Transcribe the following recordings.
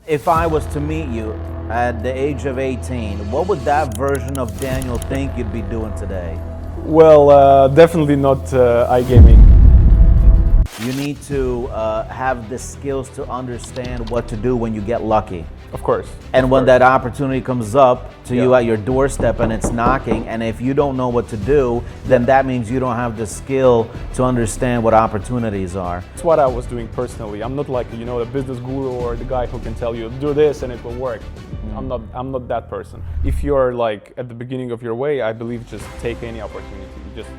If I was to meet you at the age of 18, what would that version of Daniel think you'd be doing today? Well, definitely not iGaming. You need to have the skills to understand what to do when you get lucky. Of course. And when that opportunity comes up to you Yeah. at your doorstep and it's knocking, and if you don't know what to do, then that means you don't have the skill to understand what opportunities are. That's what I was doing personally. I'm not like, the business guru or the guy who can tell you, do this and it will work. I'm not that person. If you're like at the beginning of your way, I believe just take any opportunity. Just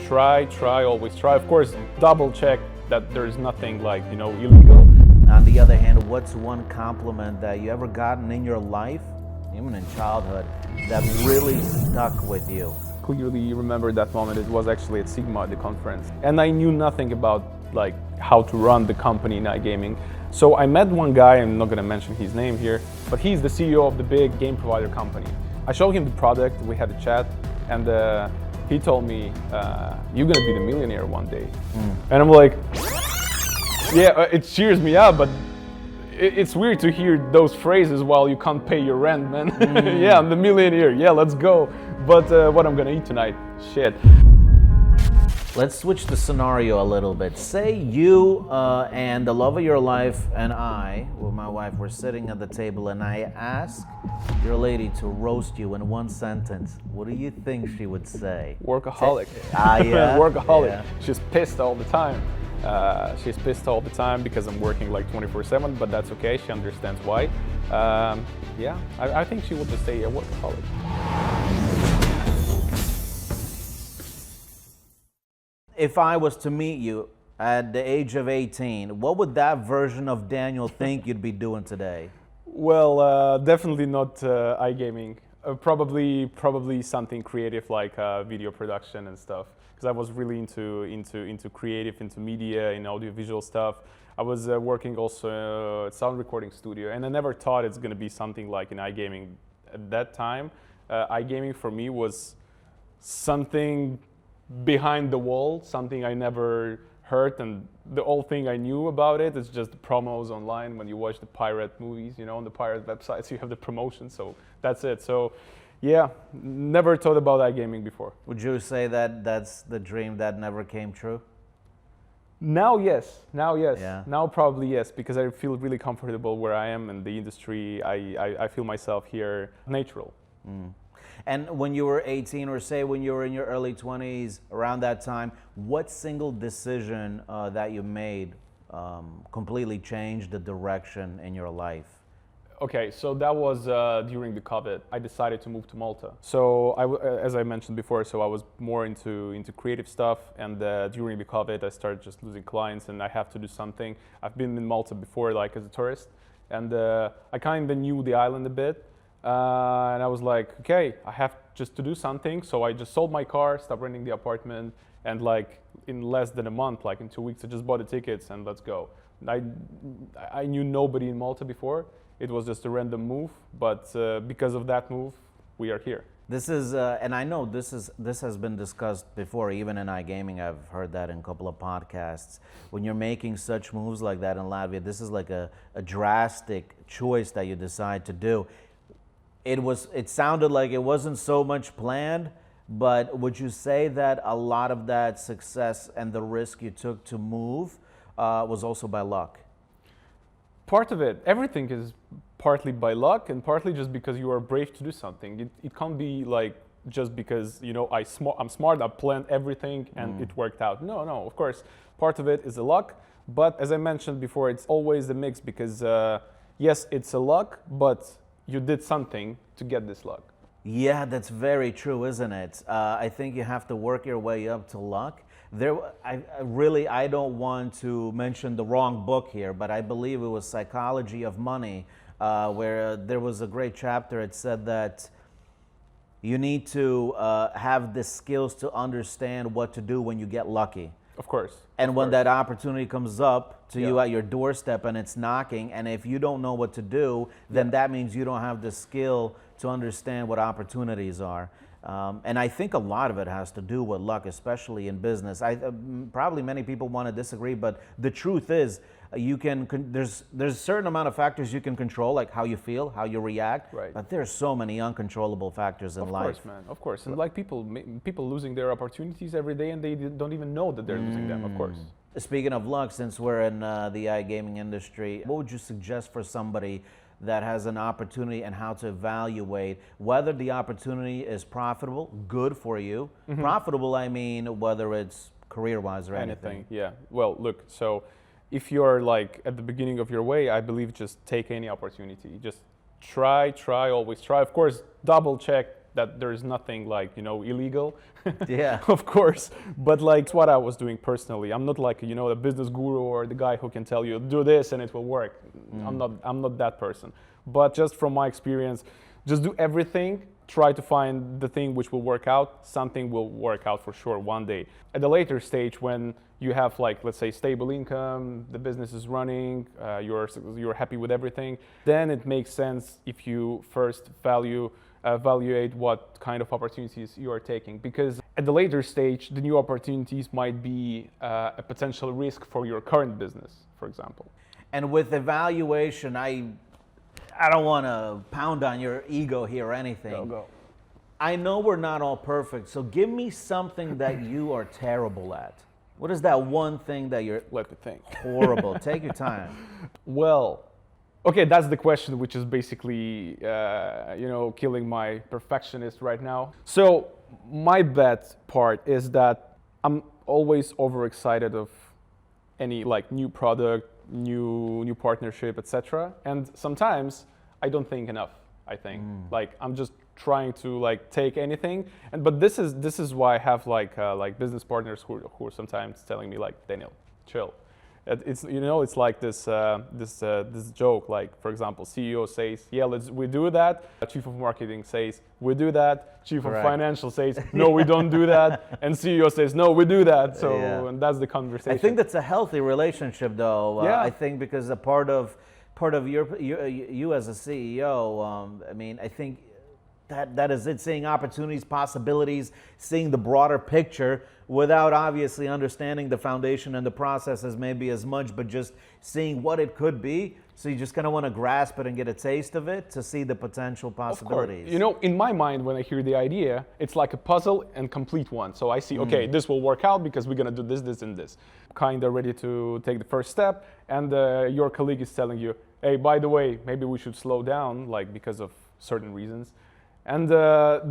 try, always try. Of course, double check that there's nothing like, illegal. On the other hand, what's one compliment that you ever gotten in your life, even in childhood, that really stuck with you? Clearly remember that moment. It was actually at Sigma, the conference. And I knew nothing about like how to run the company in iGaming. So I met one guy, I'm not gonna mention his name here, but he's the CEO of the big game provider company. I showed him the product, we had a chat, and he told me, you're gonna be the millionaire one day. And I'm like, yeah, it cheers me up, but it's weird to hear those phrases while you can't pay your rent, man. Yeah, I'm the millionaire, yeah, let's go. But what I'm gonna eat tonight, shit. Let's switch the scenario a little bit. Say you and the love of your life and I, with my wife, were sitting at the table and I ask your lady to roast you in one sentence. What do you think she would say? Workaholic. Yeah? Workaholic. Yeah. She's pissed all the time. She's pissed all the time because I'm working like 24/7, but that's okay. She understands why. Yeah, I think she would just say a workaholic. If I was to meet you at the age of 18, what would that version of Daniel think you'd be doing today? Well, definitely not iGaming. Probably something creative like video production and stuff. Because I was really into creative, into media, in audiovisual stuff. I was working also at sound recording studio, and I never thought it's going to be something like in iGaming. At that time, iGaming for me was something behind the wall, something I never heard, and the whole thing I knew about it is just the promos online. When you watch the pirate movies, on the pirate websites, you have the promotion, so that's it. So yeah, never thought about iGaming before. Would you say that that's the dream that never came true? Now yes. Yeah. Now probably yes, because I feel really comfortable where I am in the industry. I feel myself here natural. And when you were 18, or say when you were in your early 20s, around that time, what single decision that you made completely changed the direction in your life? Okay, so that was during the COVID. I decided to move to Malta. So as I mentioned before, so I was more into creative stuff, and during the COVID, I started just losing clients, and I have to do something. I've been in Malta before, like as a tourist, and I kind of knew the island a bit. And I was like, okay, I have just to do something. So I just sold my car, stopped renting the apartment, and like in less than a month, like in 2 weeks, I just bought the tickets and let's go. I knew nobody in Malta before. It was just a random move, but because of that move, we are here. This is, and I know this has been discussed before, even in iGaming. I've heard that in a couple of podcasts. When you're making such moves like that in Latvia, this is like a drastic choice that you decide to do. It sounded like it wasn't so much planned, but would you say that a lot of that success and the risk you took to move was also by luck? Part of it, everything is partly by luck and partly just because you are brave to do something. It can't be like just because I'm smart, I planned everything and it worked out. No, of course, part of it is a luck, but as I mentioned before, it's always a mix because yes, it's a luck, but you did something to get this luck. Yeah, that's very true, isn't it? I think you have to work your way up to luck. I don't want to mention the wrong book here, but I believe it was Psychology of Money, where there was a great chapter. It said that you need to have the skills to understand what to do when you get lucky. Of course. And when that opportunity comes up to you Yeah. at your doorstep and it's knocking, and if you don't know what to do, then that means you don't have the skill to understand what opportunities are. And I think a lot of it has to do with luck, especially in business. Probably many people want to disagree, but the truth is, there's a certain amount of factors you can control, like how you feel, how you react. Right. But there's so many uncontrollable factors in life. Of course, man. Of course. And like people losing their opportunities every day, and they don't even know that they're losing them. Of course. Speaking of luck, since we're in the iGaming industry, what would you suggest for somebody that has an opportunity and how to evaluate whether the opportunity is profitable, good for you? Profitable, I mean, whether it's career-wise or anything. Yeah. Well, look, so if you're like at the beginning of your way, I believe just take any opportunity. Just try, always try. Of course, double check that there's nothing like, illegal. Yeah. Of course. But like it's what I was doing personally. I'm not like, a business guru or the guy who can tell you do this and it will work. I'm not that person. But just from my experience, just do everything. Try to find the thing which will work out. Something will work out for sure one day. At the later stage, when you have like, let's say, stable income, the business is running, you're happy with everything, then it makes sense if you first evaluate what kind of opportunities you are taking. Because at the later stage, the new opportunities might be a potential risk for your current business, for example. And with evaluation, I don't want to pound on your ego here or anything. Go. I know we're not all perfect, so give me something that you are terrible at. What is that one thing that you're Let me think. horrible? Take your time. Well, okay, that's the question, which is basically, killing my perfectionist right now. So my bad part is that I'm always overexcited of any like new product, new partnership, etc. And sometimes I don't think enough. I think like I'm just trying to like take anything, but this is why I have like business partners who are sometimes telling me like, Daniel, chill. It's like this joke, like for example, CEO says, yeah, we do that. Chief of marketing says, we do that. Chief of financial says, no, we don't do that. And CEO says, no, we do that. So and that's the conversation. I think that's a healthy relationship, though. Yeah. I think because a part of you as a CEO, I think that is it, seeing opportunities, possibilities, seeing the broader picture without obviously understanding the foundation and the processes maybe as much, but just seeing what it could be. So you just kind of want to grasp it and get a taste of it to see the potential possibilities. Of course. In my mind, when I hear the idea, it's like a puzzle and complete one. So I see, okay, this will work out because we're going to do this, this, and this. Kind of ready to take the first step. And your colleague is telling you, hey, by the way, maybe we should slow down, like because of certain reasons. And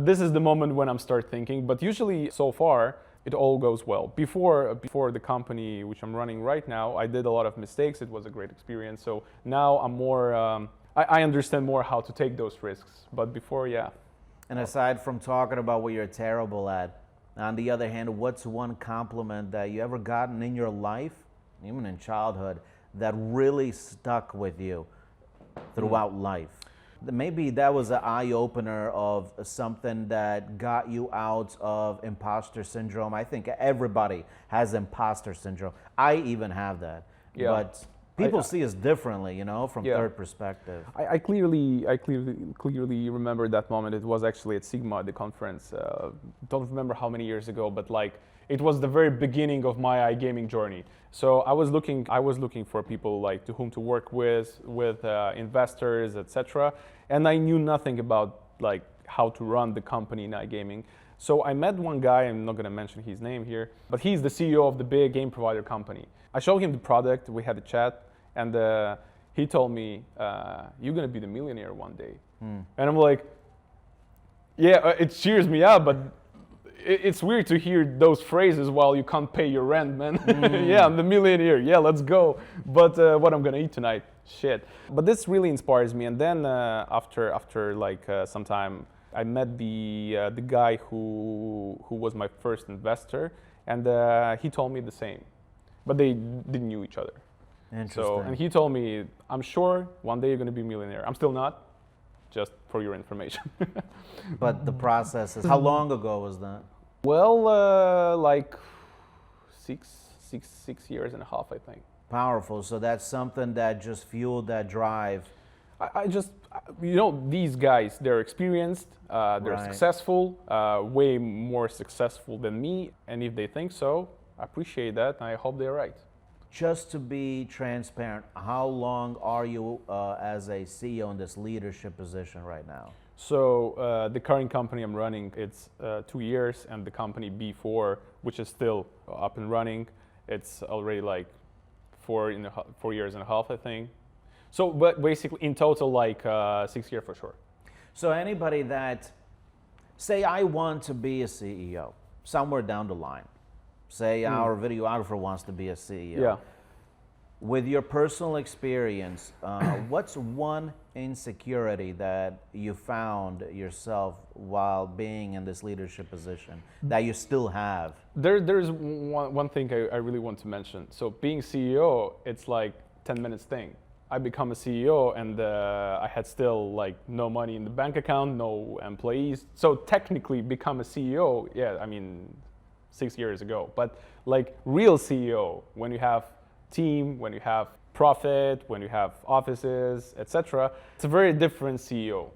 this is the moment when I'm start thinking, but usually so far it all goes well. Before the company which I'm running right now, I did a lot of mistakes. It was a great experience. So now I'm more, I understand more how to take those risks. But before, yeah. And aside from talking about what you're terrible at, on the other hand, what's one compliment that you ever gotten in your life, even in childhood, that really stuck with you throughout life? Maybe that was an eye-opener of something that got you out of imposter syndrome. I think everybody has imposter syndrome. I even have that. Yeah. But people see us differently, from third perspective. I clearly remember that moment. It was actually at Sigma, the conference. Don't remember how many years ago, but like it was the very beginning of my iGaming journey. So I was looking for people like to whom to work with investors, etc. And I knew nothing about like how to run the company in iGaming. So I met one guy, I'm not gonna mention his name here, but he's the CEO of the big game provider company. I showed him the product, we had a chat, and he told me, you're gonna be the millionaire one day. And I'm like, yeah, it cheers me up, but it's weird to hear those phrases while you can't pay your rent, man. Yeah, I'm the millionaire. Yeah, let's go. But what I'm gonna eat tonight? Shit. But this really inspires me. And then after like some time, I met the guy who was my first investor, and he told me the same. But they didn't know each other. Interesting. So, and he told me, I'm sure one day you're gonna be a millionaire. I'm still not. Just for your information. But the process is, how long ago was that? Well, like six years and a half, I think. Powerful. So that's something that just fueled that drive. I just, these guys, they're experienced, they're Right. successful, way more successful than me. And if they think so, I appreciate that. And I hope they're right. Just to be transparent, how long are you as a CEO in this leadership position right now? So the current company I'm running, it's 2 years, and the company before, which is still up and running, it's already like 4 years and a half, I think. So, but basically, in total, like 6 years for sure. So anybody that, say I want to be a CEO somewhere down the line, say our videographer wants to be a CEO. Yeah. With your personal experience, what's one insecurity that you found yourself while being in this leadership position that you still have? There's one thing I really want to mention. So being CEO, it's like 10 minutes thing. I become a CEO and I had still like no money in the bank account, no employees. So technically become a CEO, yeah, I mean, 6 years ago. But like real CEO, when you have team, when you have profit, when you have offices, etc., it's a very different CEO.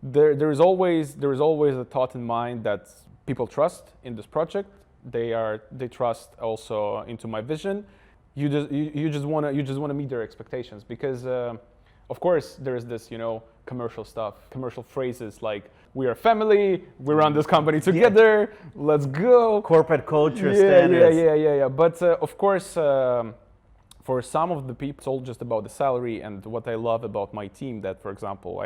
There is always a thought in mind that people trust in this project. They trust also into my vision. You just want to meet their expectations because of course there's this commercial stuff, commercial phrases like we are family, we run this company together, let's go, corporate culture standards. Yeah. But of course for some of the people, it's all just about the salary. And what I love about my team, that for example,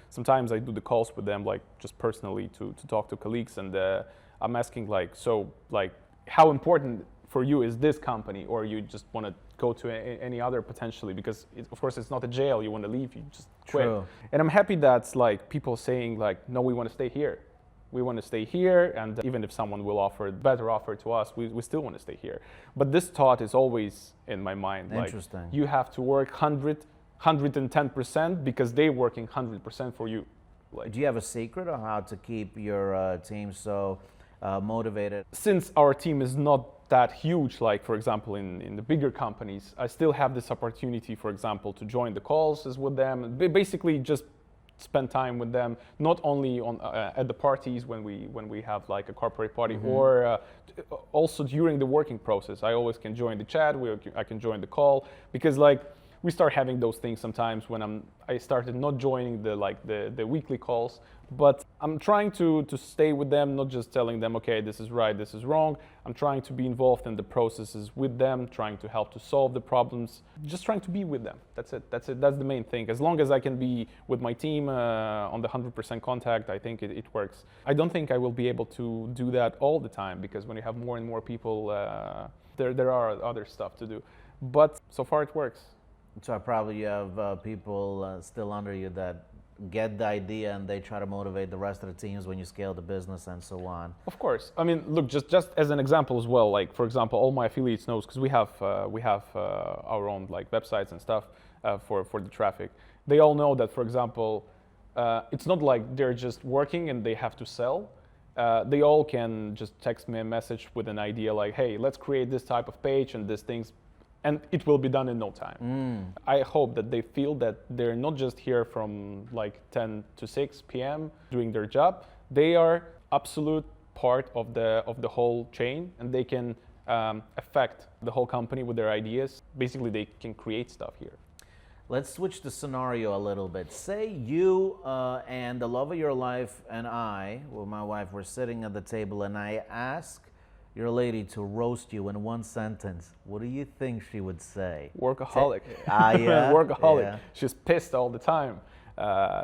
sometimes I do the calls with them, like just personally to talk to colleagues, and I'm asking like, so like, how important for you is this company, or you just want to go to any other potentially, because of course it's not a jail, you want to leave, you just quit. True. And I'm happy that like people saying like, no, we want to stay here. We want to stay here, and even if someone will offer a better offer to us, we still want to stay here. But this thought is always in my mind. Interesting. Like, you have to work 110% because they're working 100% for you. Like, do you have a secret on how to keep your team so motivated? Since our team is not that huge, like for example in the bigger companies, I still have this opportunity, for example, to join the calls with them, and basically just spend time with them, not only on at the parties when we have like a corporate party, or also during the working process. I always can join the chat, I can join the call, because like we start having those things sometimes when I started not joining the weekly calls, but I'm trying to stay with them, not just telling them, okay, this is right, this is wrong. I'm trying to be involved in the processes with them, trying to help to solve the problems, just trying to be with them. That's it. That's the main thing. As long as I can be with my team on the 100% contact, I think it works. I don't think I will be able to do that all the time, because when you have more and more people, there are other stuff to do. But so far it works. So probably you have people still under you that get the idea and they try to motivate the rest of the teams when you scale the business and so on. Of course. I mean, look, just as an example as well, like for example, all my affiliates knows, because we have our own like websites and stuff for the traffic. They all know that, for example, it's not like they're just working and they have to sell. They all can just text me a message with an idea like, hey, let's create this type of page and these things, and it will be done in no time. I hope that they feel that they're not just here from like 10 to 6 p.m. doing their job. They are absolute part of the whole chain, and they can affect the whole company with their ideas. Basically, they can create stuff here. Let's switch the scenario a little bit. Say you and the love of your life and I, well, my wife, were sitting at the table, and I ask your lady to roast you in one sentence. What do you think she would say? Workaholic. Yeah. Workaholic. Yeah. She's pissed all the time.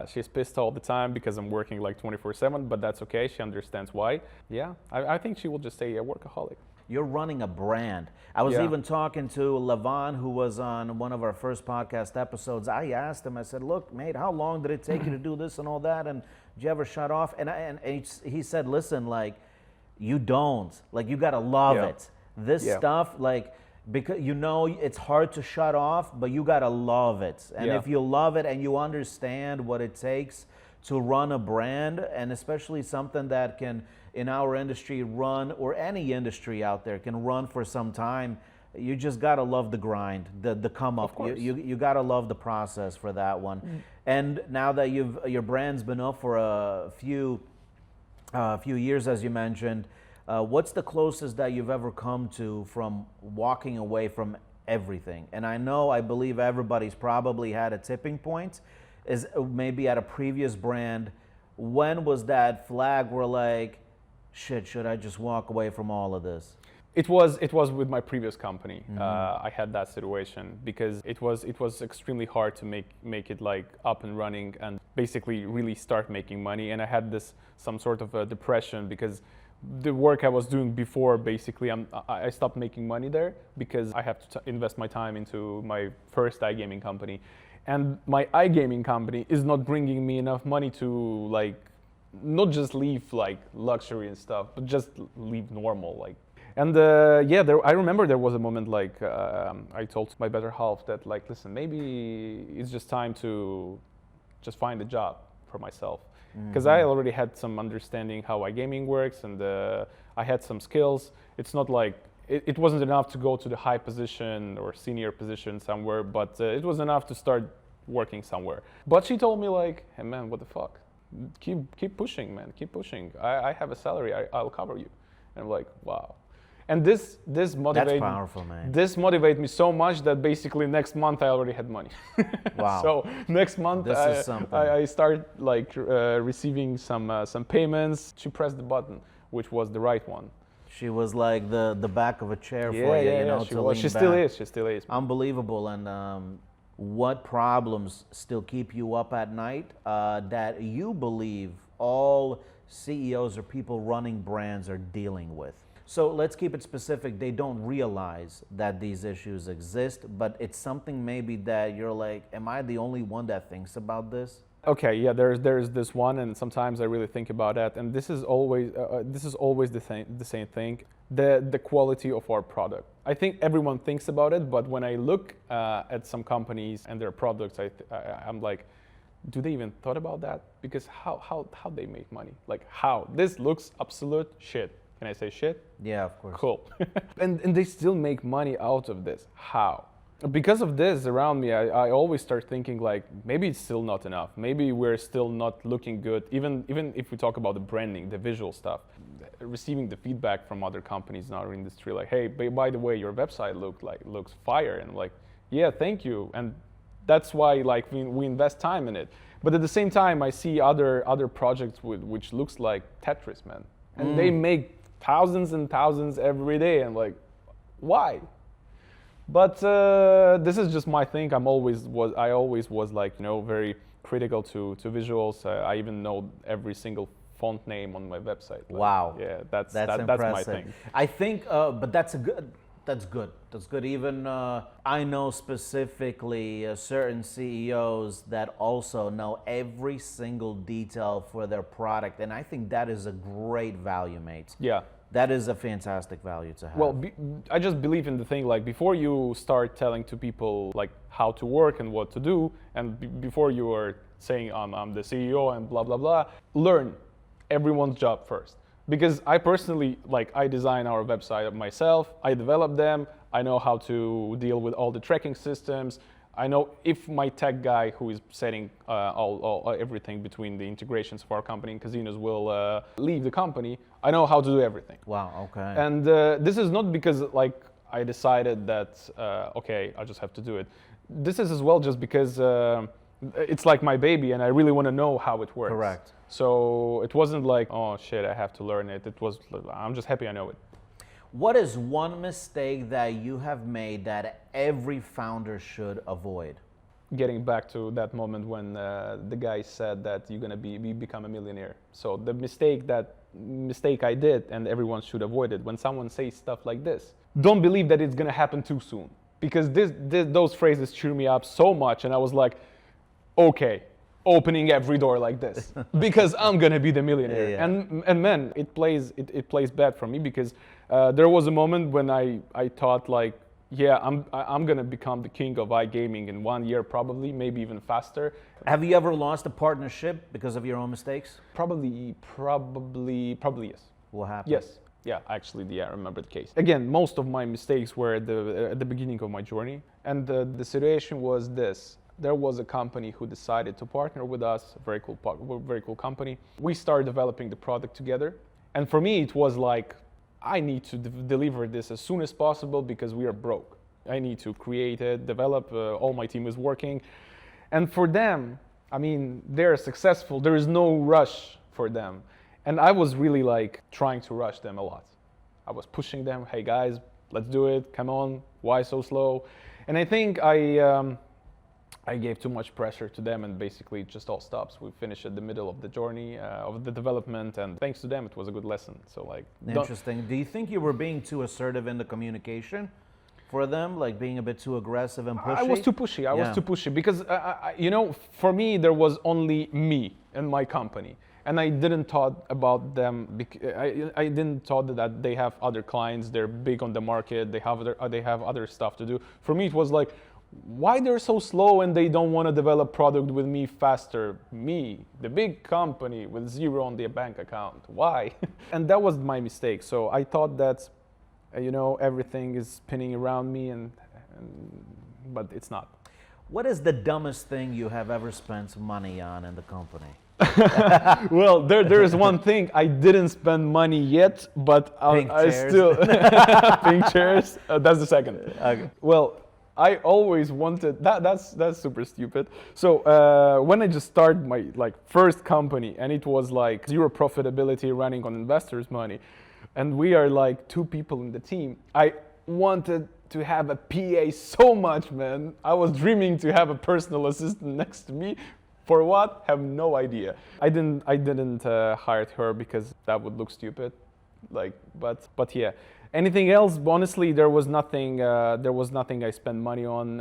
She's pissed all the time because I'm working like 24/7, but that's okay. She understands why. Yeah, I think she will just say, yeah, workaholic. You're running a brand. I was even talking to Levon, who was on one of our first podcast episodes. I asked him, I said, look, mate, how long did it take you to do this and all that? And did you ever shut off? And he said, listen, like, you don't. Like, you gotta love it. This stuff, like, because it's hard to shut off, but you gotta love it. And if you love it and you understand what it takes to run a brand, and especially something that can, in our industry, run, or any industry out there can run for some time, you just gotta love the grind, the come up. You gotta love the process for that one. And now that your brand's been up for a few years, as you mentioned, what's the closest that you've ever come to from walking away from everything? And I believe everybody's probably had a tipping point, is maybe at a previous brand. When was that flag where like, shit, should I just walk away from all of this? It was with my previous company. I had that situation because it was extremely hard to make it like up and running and basically really start making money. And I had some sort of a depression because the work I was doing before, basically, I stopped making money there because I have to invest my time into my first iGaming company. And my iGaming company is not bringing me enough money to like, not just leave like luxury and stuff, but just leave normal like. And I remember there was a moment like I told my better half that like, listen, maybe it's just time to just find a job for myself. Because I already had some understanding how iGaming works and I had some skills. It's not like, it wasn't enough to go to the high position or senior position somewhere, but it was enough to start working somewhere. But she told me like, hey man, what the fuck? Keep pushing, man, keep pushing. I have a salary, I'll cover you. And I'm like, wow. And this motivated. That's powerful, man. This motivated me so much that basically next month I already had money. Wow. So next month I start like receiving some payments. She pressed the button, which was the right one. She was like the back of a chair for you, you know, to lean She back. still is. She still is. Unbelievable. And what problems still keep you up at night that you believe all CEOs or people running brands are dealing with? So let's keep it specific. They don't realize that these issues exist, but it's something maybe that you're like, am I the only one that thinks about this? Okay, yeah, there's this one, and sometimes I really think about that. And this is always the same thing. The quality of our product. I think everyone thinks about it, but when I look at some companies and their products, I'm like, do they even thought about that? Because how they make money? Like how? This looks absolute shit. Can I say shit? Yeah, of course. Cool. and they still make money out of this. How? Because of this around me, I always start thinking like, maybe it's still not enough. Maybe we're still not looking good. Even if we talk about the branding, the visual stuff, receiving the feedback from other companies in our industry, like, hey, by the way, your website looks fire. And I'm like, yeah, thank you. And that's why like we invest time in it. But at the same time, I see other projects which looks like Tetris, man. And they make thousands and thousands every day. And like, why? But this is just my thing. I always was like, you know, very critical to visuals. I even know every single font name on my website. Like, wow. Yeah, that's impressive. my thing. I think, but that's good. That's good. Even I know specifically certain CEOs that also know every single detail for their product, and I think that is a great value, mate. Yeah. That is a fantastic value to have. Well, I just believe in the thing, like before you start telling to people like how to work and what to do, and before you are saying I'm the CEO and blah, blah, blah, learn everyone's job first. Because I personally, like I design our website myself, I develop them, I know how to deal with all the tracking systems. I know if my tech guy who is setting everything between the integrations of our company and casinos will leave the company, I know how to do everything. Wow, okay. And this is not because like I decided that, okay, I just have to do it. This is as well just because it's like my baby and I really want to know how it works. Correct. So it wasn't like, oh shit, I have to learn it. It was, I'm just happy I know it. What is one mistake that you have made that every founder should avoid? Getting back to that moment when the guy said that you're gonna become a millionaire. So the mistake I did, and everyone should avoid it. When someone says stuff like this, don't believe that it's gonna happen too soon, because those phrases cheer me up so much, and I was like, okay, opening every door like this because I'm gonna be the millionaire. Yeah. And man, it plays bad for me because there was a moment when I thought like, yeah, I'm gonna become the king of iGaming in 1 year, probably, maybe even faster. Have you ever lost a partnership because of your own mistakes? Probably yes. What happened? Yes. Yeah, actually, yeah, I remember the case. Again, most of my mistakes were at the beginning of my journey. And the situation was this. There was a company who decided to partner with us, a very cool company. We started developing the product together. And for me, it was like, I need to deliver this as soon as possible because we are broke. I need to create it, develop, all my team is working. And for them, I mean, they're successful. There is no rush for them. And I was really like trying to rush them a lot. I was pushing them, hey guys, let's do it, come on, why so slow? And I think I gave too much pressure to them and basically it just all stops. We finished at the middle of the journey of the development, and thanks to them, it was a good lesson. So like, interesting. Do you think you were being too assertive in the communication for them, like being a bit too aggressive and pushy? I was too pushy. I was too pushy because you know, for me there was only me and my company, and I didn't thought about them. I didn't thought that they have other clients. They're big on the market. They have other stuff to do. For me, it was like, why they're so slow and they don't want to develop product with me faster? Me, the big company with zero on their bank account. Why? And that was my mistake. So I thought that, you know, everything is spinning around me, but it's not. What is the dumbest thing you have ever spent money on in the company? Well, there is one thing I didn't spend money yet, but I still pink chairs. That's the second. Okay. Well, I always wanted that's super stupid. So when I just started my first company, and it was like zero profitability, running on investors' money, and we are like 2 people in the team. I wanted to have a PA so much, man. I was dreaming to have a personal assistant next to me. For what? Have no idea. I didn't hire her because that would look stupid. Like, but yeah. Anything else? Honestly, there was nothing. I spent money on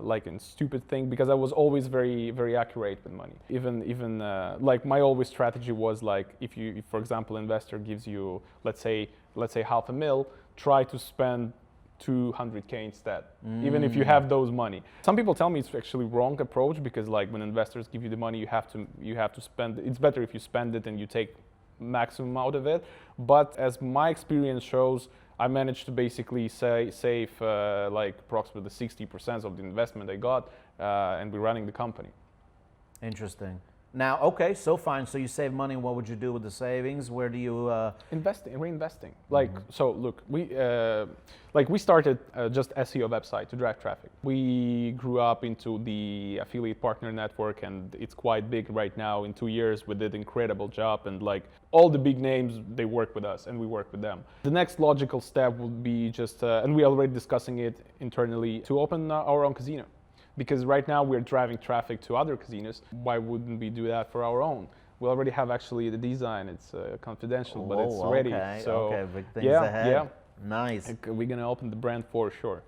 like a stupid thing, because I was always very accurate with money. Even like my always strategy was like, if for example, investor gives you let's say $500,000, try to spend 200K instead, even if you have those money. Some people tell me it's actually wrong approach, because like when investors give you the money, you have to spend. It's better if you spend it and you take maximum out of it. But as my experience shows, I managed to basically save like approximately 60% of the investment I got, and we're running the company. Interesting. Now, okay, so fine. So you save money. What would you do with the savings? Where do you reinvesting? Like, so look, we started just SEO website to drive traffic. We grew up into the affiliate partner network, and it's quite big right now. In 2 years, we did incredible job, and like all the big names, they work with us, and we work with them. The next logical step would be just, and we're already discussing it internally, to open our own casino. Because right now we're driving traffic to other casinos. Why wouldn't we do that for our own? We already have actually the design. It's confidential, but it's ready. So okay, big things ahead. Yeah, nice. We're gonna open the brand for sure.